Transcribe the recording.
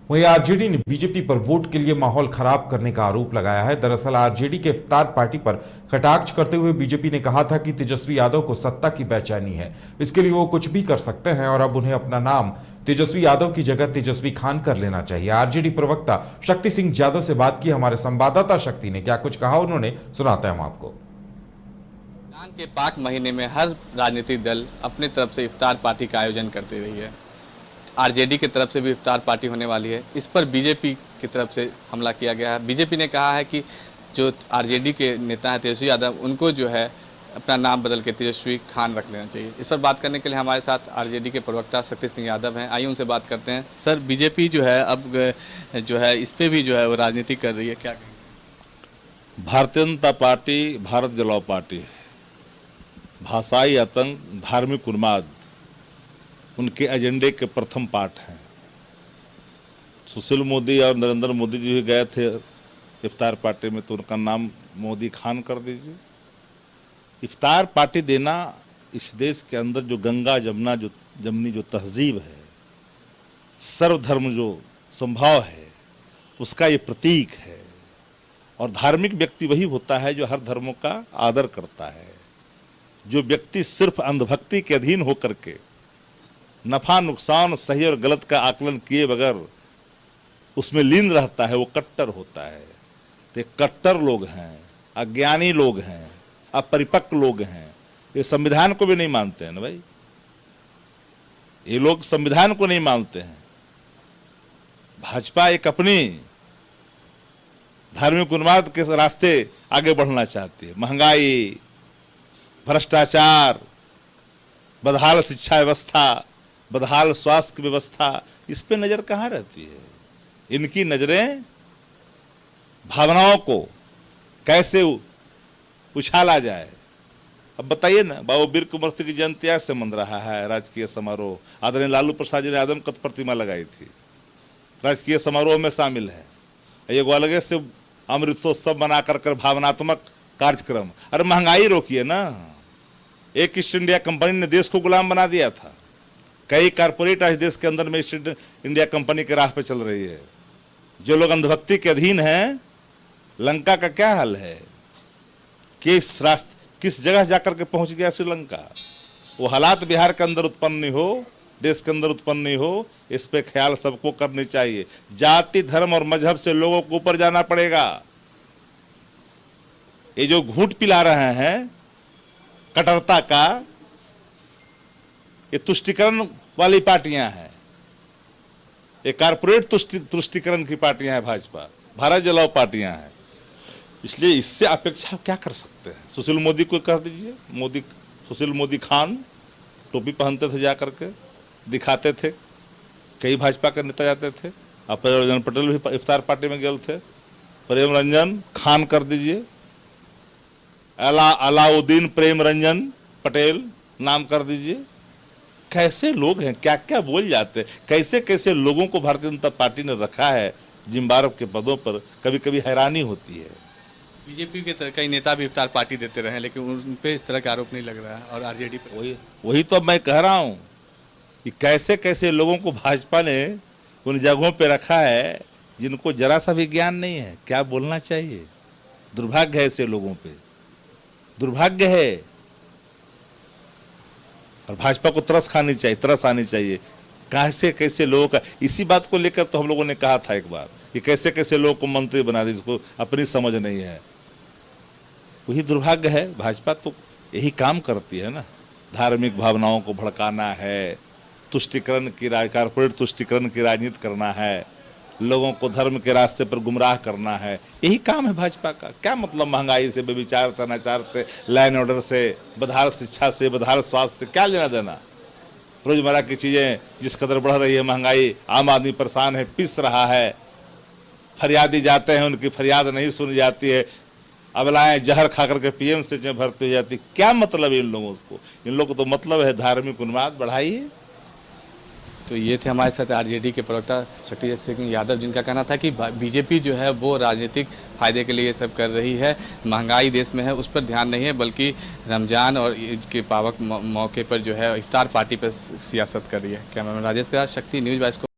वहीं आरजेडी ने बीजेपी पर वोट के लिए माहौल खराब करने का आरोप लगाया है। दरअसल आरजेडी के इफ्तार पार्टी पर कटाक्ष करते हुए बीजेपी ने कहा था कि तेजस्वी यादव को सत्ता की बेचैनी है, इसके लिए वो कुछ भी कर सकते हैं और अब उन्हें अपना नाम तेजस्वी यादव की जगह तेजस्वी खान कर लेना चाहिए। आरजेडी प्रवक्ता शक्ति सिंह यादव से बात की हमारे संवाददाता शक्ति ने। क्या कुछ कहा उन्होंने, सुनाते हैं हम आपको। रमजान के पाक महीने में हर राजनीतिक दल अपनी तरफ से इफ्तार पार्टी का आयोजन करती रही है। आरजेडी की तरफ से भी इफ्तार पार्टी होने वाली है। इस पर बीजेपी की तरफ से हमला किया गया है। बीजेपी ने कहा है कि जो आरजेडी के नेता हैं तेजस्वी यादव, उनको जो है अपना नाम बदल के तेजस्वी खान रख लेना चाहिए। इस पर बात करने के लिए हमारे साथ आरजेडी के प्रवक्ता शक्ति सिंह यादव हैं। आइए उनसे बात करते हैं। सर, बीजेपी जो है अब जो है इस पर भी जो है वो राजनीति कर रही है, क्या कहेंगे? भारतीय जनता पार्टी भारत जलाओ पार्टी है। भाषाई आतंक, धार्मिक उन्माद उनके एजेंडे के प्रथम पार्ट हैं। सुशील मोदी और नरेंद्र मोदी जी भी गए थे इफ्तार पार्टी में, तो उनका नाम मोदी खान कर दीजिए। इफ्तार पार्टी देना इस देश के अंदर जो गंगा जमुना जो जमनी जो तहजीब है, सर्वधर्म जो संभाव है, उसका ये प्रतीक है। और धार्मिक व्यक्ति वही होता है जो हर धर्मों का आदर करता है। जो व्यक्ति सिर्फ अंधभक्ति के अधीन होकर के नफा नुकसान सही और गलत का आकलन किए बगैर उसमें लीन रहता है, वो कट्टर होता है। तो कट्टर लोग हैं, अज्ञानी लोग हैं, अपरिपक्व लोग हैं। ये संविधान को भी नहीं मानते हैं ना भाई, ये लोग संविधान को नहीं मानते हैं। भाजपा एक अपनी धार्मिक उन्माद के रास्ते आगे बढ़ना चाहती है। महंगाई, भ्रष्टाचार, बदहाल शिक्षा व्यवस्था, बदहाल स्वास्थ्य व्यवस्था, इस पे नजर कहाँ रहती है? इनकी नजरें भावनाओं को कैसे उछाला जाए। अब बताइए ना, बाबू वीर कुंवर सिंह की जयंती आज से मन रहा है राजकीय समारोह। आदरणीय लालू प्रसाद जी ने आदमकद प्रतिमा लगाई थी, राजकीय समारोह में शामिल है। ये अलग से अमृतोत्सव बना कर भावनात्मक कार्यक्रम। अरे महंगाई रोकिए ना। एक ईस्ट इंडिया कंपनी ने देश को गुलाम बना दिया था। कई कारपोरेट आज देश के अंदर में ईस्ट इंडिया कंपनी के राह पे चल रही है। जो लोग अंधभक्ति के अधीन हैं, लंका का क्या हाल है? किस जगह जाकर के पहुंच गया श्रीलंका? वो हालात बिहार के अंदर उत्पन्न नहीं हो, देश के अंदर उत्पन्न नहीं हो, इस पे ख्याल सबको करनी चाहिए। जाति, धर्म और मजहब से लोगों को ऊपर जाना पड़ेगा। ये जो घूंट पिला रहे हैं कट्टरता का, ये तुष्टिकरण वाली पार्टियां हैं, ये कारपोरेट तुष्टिकरण की पार्टियां हैं। भाजपा भारत जलाओ पार्टियां हैं। इसलिए इससे अपेक्षा क्या कर सकते हैं? सुशील मोदी को कह दीजिए, सुशील मोदी खान, टोपी पहनते थे, जा करके दिखाते थे। कई भाजपा के नेता जाते थे। अब प्रेम रंजन पटेल भी इफ्तार पार्टी में गए थे, प्रेम रंजन खान कर दीजिए। अलाउद्दीन प्रेम रंजन पटेल नाम कर दीजिए। कैसे लोग हैं, क्या क्या बोल जाते हैं। कैसे कैसे लोगों को भारतीय जनता पार्टी ने रखा है जिम्बारव के पदों पर, कभी कभी हैरानी होती है। बीजेपी के कई नेता भी इफ्तार पार्टी देते रहे, लेकिन उन पे इस तरह का आरोप नहीं लग रहा है। और आरजेडी पर वही तो मैं कह रहा हूँ कि कैसे कैसे लोगों को भाजपा ने उन जगहों पे रखा है जिनको जरा सा भी ज्ञान नहीं है क्या बोलना चाहिए। दुर्भाग्य है ऐसे लोगों पे, दुर्भाग्य है। और भाजपा को तरस आनी चाहिए। कैसे कैसे लोगों का, इसी बात को लेकर तो हम लोगों ने कहा था एक बार कि कैसे कैसे लोगों को मंत्री बना दी, जिसको अपनी समझ नहीं है। वही दुर्भाग्य है। भाजपा तो यही काम करती है ना, धार्मिक भावनाओं को भड़काना है, तुष्टिकरण की कारपोरेट तुष्टिकरण की राजनीति करना है, लोगों को धर्म के रास्ते पर गुमराह करना है। यही काम है भाजपा का। क्या मतलब महंगाई से, व्यभिचार से, अनाचार से, लैंड ऑर्डर से, बदहाल शिक्षा से, बदहाल स्वास्थ्य से क्या लेना देना? रोजमर्रा की चीजें जिस कदर बढ़ रही है महंगाई, आम आदमी परेशान है, पिस रहा है। फरियादी जाते हैं, उनकी फरियाद नहीं सुनी जाती है। अबलाएं जहर खा करके पीएम से भर्ती हो जाती। क्या मतलब है इन लोगों को? इन लोगों को तो मतलब है धार्मिक उन्माद बढ़ाइए। तो ये थे हमारे साथ आरजेडी के प्रवक्ता शक्ति सिंह यादव, जिनका कहना था कि बीजेपी जो है वो राजनीतिक फायदे के लिए ये सब कर रही है। महंगाई देश में है, उस पर ध्यान नहीं है, बल्कि रमजान और ईद के पावक मौके पर जो है इफ्तार पार्टी पर सियासत कर रही है। कैमरामैन राजेश के साथ शक्ति, न्यूज़ 22 को।